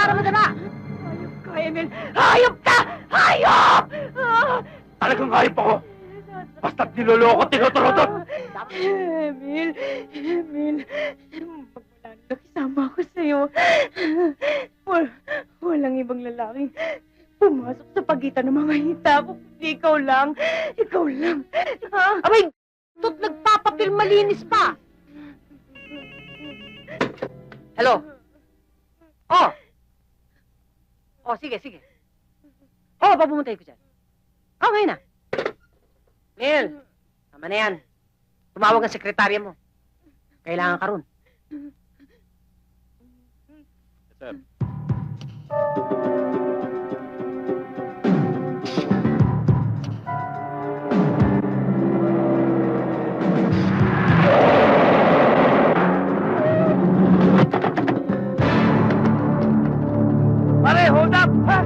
para madala! Hayop ka, Emil! Hayop ka! Hayop! Talagang hayop ako! Basta't niloloko, tinuturot! Emil! Emil! Magmula nung nakisama ko sa'yo, walang ibang lalaking pumasok sa pagitan ng mga hita ko. Ikaw lang! Ikaw lang! Ha? Abay, to't nagpapapil malinis pa! Hello? Oh! Oh, sige, sige. Oh, papumunta ko dyan. Okay na. Mel, tama na yan. Tumawag ang sekretarya mo. Kailangan ka ron. Sir. Pare, hold up! Ha?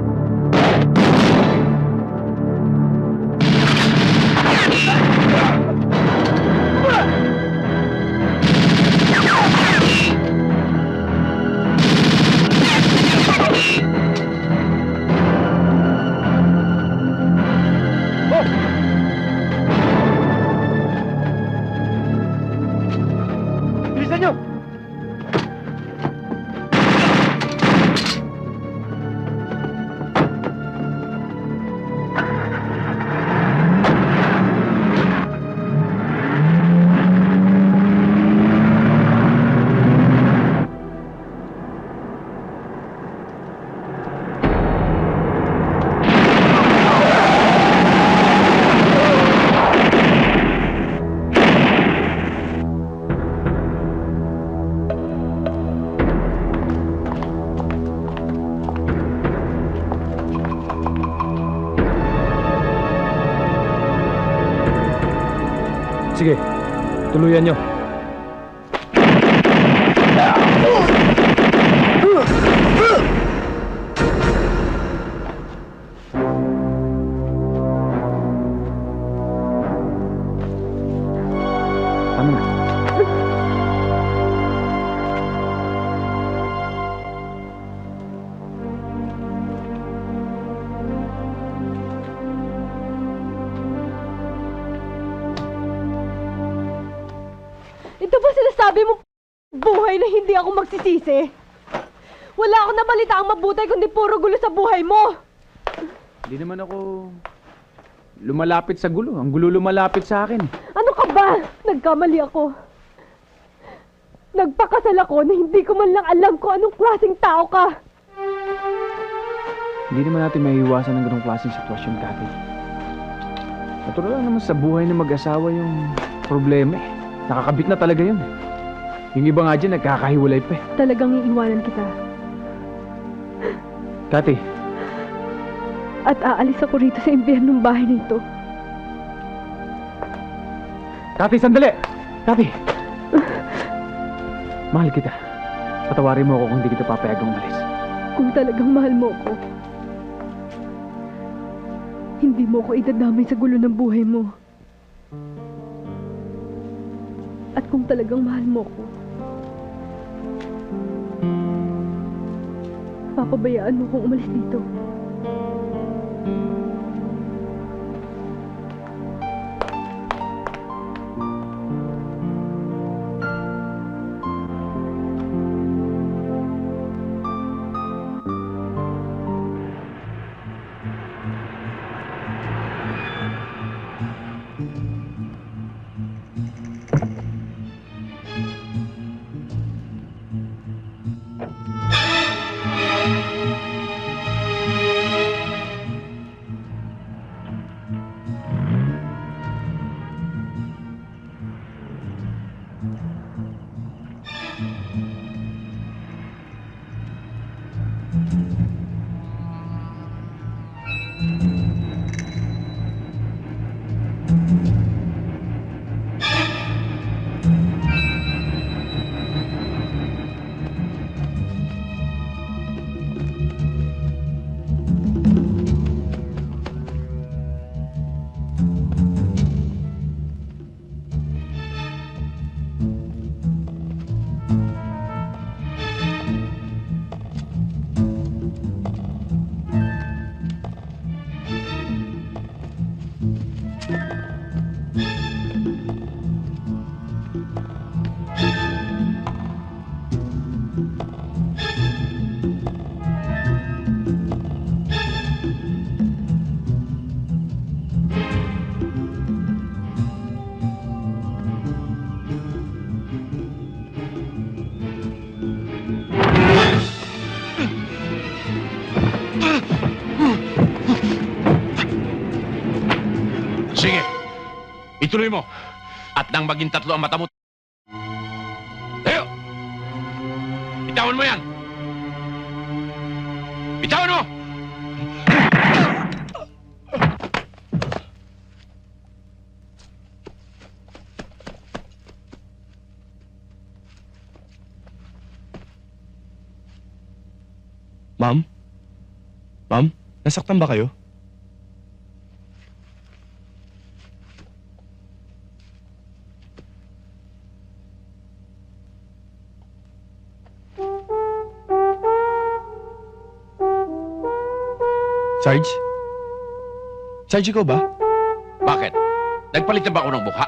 Bilisan nyo! Sige, tuluyan nyo. Tama na. Ito ba sinasabi mo buhay na hindi ako magsisisi? Wala akong nabalita ang mabuti kundi puro gulo sa buhay mo. Hindi naman ako lumalapit sa gulo. Ang gulo lumalapit sa akin. Ano ka ba? Nagkamali ako. Nagpakasal ako na hindi ko man lang alam kung anong klaseng tao ka. Hindi naman natin maiiwasan ng ganong klaseng sitwasyon, Kathy. Natural lang naman sa buhay ng mag-asawa yung problema eh. Nakakabit na talaga yun. Yung iba nga dyan, nagkakahiwalay pa eh. Talagang iiwanan kita. Kathy, At aalis ako rito sa impyernong bahay nito. Kathy, sandali! Kathy! Mahal kita. Patawarin mo ako kung hindi kita papayagang umalis. Kung talagang mahal mo ko, hindi mo ko idadamay sa gulo ng buhay mo. At kung talagang mahal mo ko, papabayaan mo kong umalis dito. Ituloy mo. At nang maging 3 ang mata mo. Tayo! Bitawan mo yan! Bitawan mo! Ma'am? Ma'am? Nasaktan ba kayo? Sarge? Sarge, ikaw ba? Bakit? Nagpalit na ba ako ng mukha?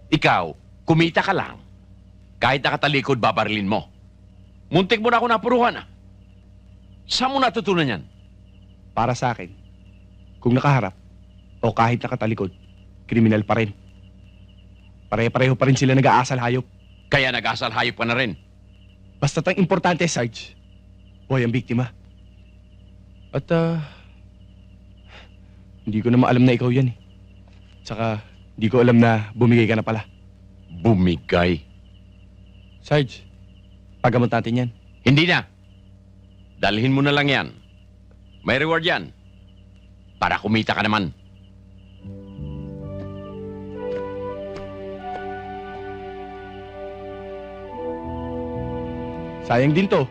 Ikaw, kumita ka lang. Kahit nakatalikod, babarilin mo. Muntik mo na ako napuruhan, ah. Saan mo natutunan yan? Para sa akin, kung nakaharap o kahit nakatalikod, kriminal pa rin. Pare-pareho pa rin sila nag-aasal hayop. Kaya nag-asal hayop ka na rin. Basta't ang importante, Sarge, buhay ang biktima. At, hindi ko naman alam na ikaw yan eh. Tsaka, hindi ko alam na bumigay ka na pala. Bumigay. Sarge, pagamot natin yan. Hindi na. Dalhin mo na lang yan. May reward yan. Para kumita ka naman. Sayang din to.